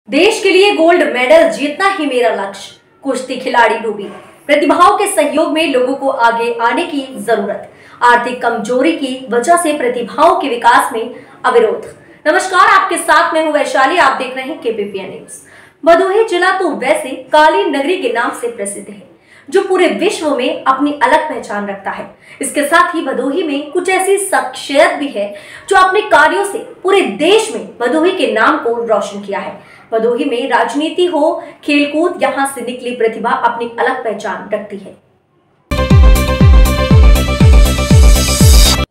देश के लिए गोल्ड मेडल जीतना ही मेरा लक्ष्य। कुश्ती खिलाड़ी रूबी। प्रतिभाओं के सहयोग में लोगों को आगे आने की जरूरत। आर्थिक कमजोरी की वजह से प्रतिभाओं के विकास में अविरोध। नमस्कार, आपके साथ मैं हूं वैशाली। आप देख रहे हैं केपीपीएन न्यूज। भदोही जिला तो वैसे काली नगरी के नाम से प्रसिद्ध है, जो पूरे विश्व में अपनी अलग पहचान रखता है। इसके साथ ही भदोही में कुछ ऐसी शख्सियत भी है जो अपने कार्यों से पूरे देश में भदोही के नाम को रोशन किया है। भदोही में राजनीति हो, खेलकूद, यहाँ से निकली प्रतिभा अपनी अलग पहचान रखती है।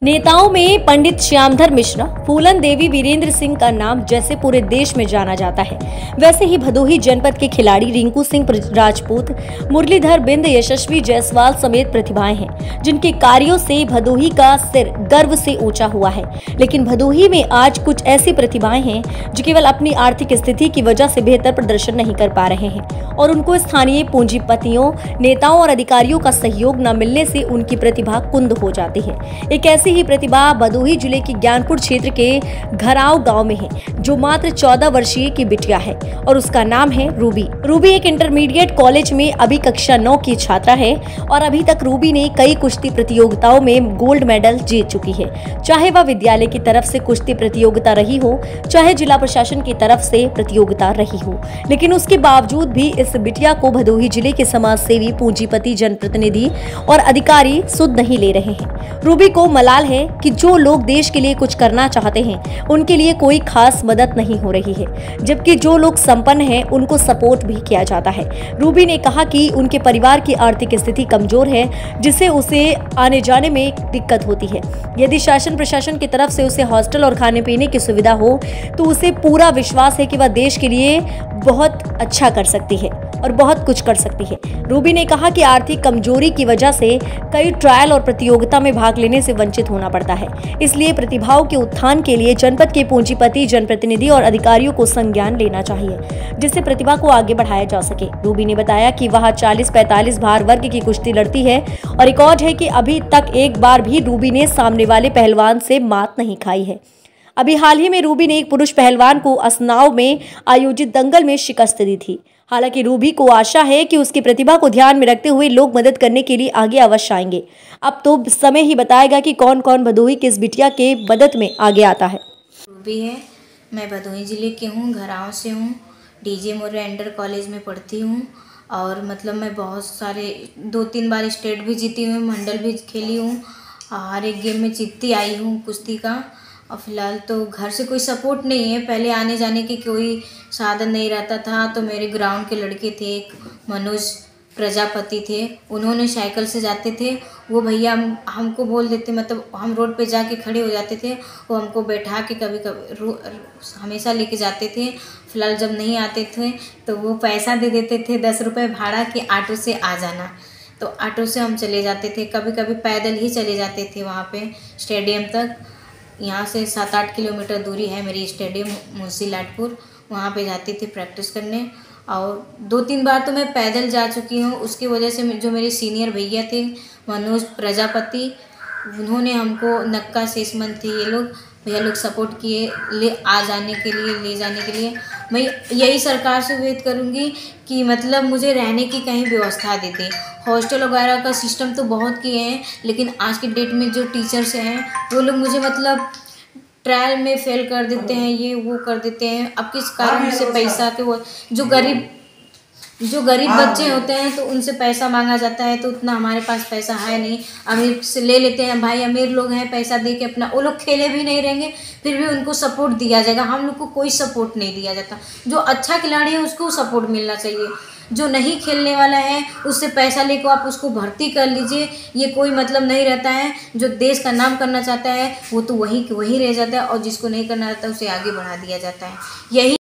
नेताओं में पंडित श्यामधर मिश्रा, फूलन देवी, वीरेंद्र सिंह का नाम जैसे पूरे देश में जाना जाता है, वैसे ही भदोही जनपद के खिलाड़ी रिंकू सिंह राजपूत, मुरलीधर बिंद, यशस्वी जायसवाल समेत प्रतिभाएं हैं, जिनके कार्यों से भदोही का सिर गर्व से ऊंचा हुआ है। लेकिन भदोही में आज कुछ ऐसी प्रतिभाएं हैं जो केवल अपनी आर्थिक स्थिति की वजह से बेहतर प्रदर्शन नहीं कर पा रहे हैं और उनको स्थानीय पूंजीपतियों, नेताओं और अधिकारियों का सहयोग न मिलने से उनकी प्रतिभा कुंद हो जाती है। एक ऐसी ही प्रतिभा भदोही जिले के ज्ञानपुर क्षेत्र के घराव गांव में है, जो मात्र 14 वर्षीय की बिटिया है और उसका नाम है रूबी। रूबी एक इंटरमीडिएट कॉलेज में अभी कक्षा 9 की छात्रा है और अभी तक रूबी ने कई कुश्ती प्रतियोगिताओं में गोल्ड मेडल जीत चुकी है। चाहे वह विद्यालय की तरफ से कुश्ती प्रतियोगिता रही हो, चाहे जिला प्रशासन की तरफ से प्रतियोगिता रही हो, लेकिन उसके बावजूद भी इस बिटिया को भदोही जिले के समाज सेवी, पूंजीपति, जनप्रतिनिधि और अधिकारी सुध नहीं ले रहे हैं। रूबी को मलाल है कि जो लोग देश के लिए कुछ करना चाहते हैं, उनके लिए कोई खास मदद नहीं हो रही है, जबकि जो लोग संपन्न हैं उनको सपोर्ट भी किया जाता है। रूबी ने कहा कि उनके परिवार की आर्थिक स्थिति कमजोर है, जिससे उसे आने जाने में दिक्कत होती है। यदि शासन प्रशासन की तरफ से उसे हॉस्टल और खाने पीने की सुविधा हो तो उसे पूरा विश्वास है कि वह देश के लिए बहुत अच्छा कर सकती है और बहुत कुछ कर सकती है। रूबी ने कहा कि आर्थिक कमजोरी की वजह से कई ट्रायल और प्रतियोगिता में भाग लेने से वंचित होना पड़ता है, इसलिए प्रतिभाओं के उत्थान के लिए जनपद के पूंजीपति, जनप्रतिनिधि और अधिकारियों को संज्ञान लेना चाहिए, जिससे प्रतिभा को आगे बढ़ाया जा सके। रूबी ने बताया कि वह 40-45 भार वर्ग की कुश्ती लड़ती है और रिकॉर्ड है कि अभी तक एक बार भी रूबी ने सामने वाले पहलवान से मात नहीं खाई है। अभी हाल ही में रूबी ने एक पुरुष पहलवान को असनाव में आयोजित दंगल में शिकस्त दी थी। हालांकि रूबी को आशा है कि उसकी प्रतिभा को ध्यान में रखते हुए लोग मदद करने के लिए आगे अवश्य आएंगे। अब तो समय ही बताएगा कि कौन कौन भदोही की इस बिटिया के मदद में आगे आता है। रूबी है, मैं भदोही जिले की हूँ, घराव से हूँ, डीजे मोरे अंडर कॉलेज में पढ़ती हूँ और मतलब मैं बहुत सारे 2-3 बार स्टेट भी जीती हूँ, मंडल भी खेली हूँ, हर एक गेम में जीतती आई हूँ कुश्ती का। और फिलहाल तो घर से कोई सपोर्ट नहीं है, पहले आने जाने की कोई साधन नहीं रहता था, तो मेरे ग्राउंड के लड़के थे, एक मनोज प्रजापति थे, उन्होंने साइकिल से जाते थे। वो भैया हमको बोल देते, मतलब हम रोड पे जाके खड़े हो जाते थे, वो हमको बैठा के कभी कभी हमेशा लेके जाते थे। फिलहाल जब नहीं आते थे तो वो पैसा दे देते थे 10 रुपये भाड़ा कि ऑटो से आ जाना, तो ऑटो से हम चले जाते थे। कभी कभी पैदल ही चले जाते थे वहाँ पे स्टेडियम तक। यहाँ से 7-8 किलोमीटर दूरी है मेरी स्टेडियम मुंशी लाटपुर, वहाँ पे जाती थी प्रैक्टिस करने। और 2-3 बार तो मैं पैदल जा चुकी हूँ। उसकी वजह से जो मेरे सीनियर भैया थे मनोज प्रजापति, उन्होंने हमको नक्का शेषमन थे, ये लोग भैया लोग सपोर्ट किए ले जाने के लिए। मैं यही सरकार से उम्मीद करूँगी कि मतलब मुझे रहने की कहीं व्यवस्था दे दे। हॉस्टल वगैरह का सिस्टम तो बहुत किए हैं, लेकिन आज के डेट में जो टीचर्स हैं वो लोग मुझे मतलब ट्रायल में फेल कर देते हैं, ये वो कर देते हैं। अब किस कारण से पैसा के वो जो गरीब बच्चे होते हैं तो उनसे पैसा मांगा जाता है, तो उतना हमारे पास पैसा है नहीं। अमीर से ले लेते हैं, भाई अमीर लोग हैं, पैसा दे के अपना, वो लोग खेले भी नहीं रहेंगे, फिर भी उनको सपोर्ट दिया जाएगा। हम लोग को कोई सपोर्ट नहीं दिया जाता। जो अच्छा खिलाड़ी है उसको सपोर्ट मिलना चाहिए, जो नहीं खेलने वाला है उससे पैसा लेकर आप उसको भर्ती कर लीजिए, ये कोई मतलब नहीं रहता है। जो देश का नाम करना चाहता है वो तो वहीं रह जाता है, और जिसको नहीं करना रहता उसे आगे बढ़ा दिया जाता है। यही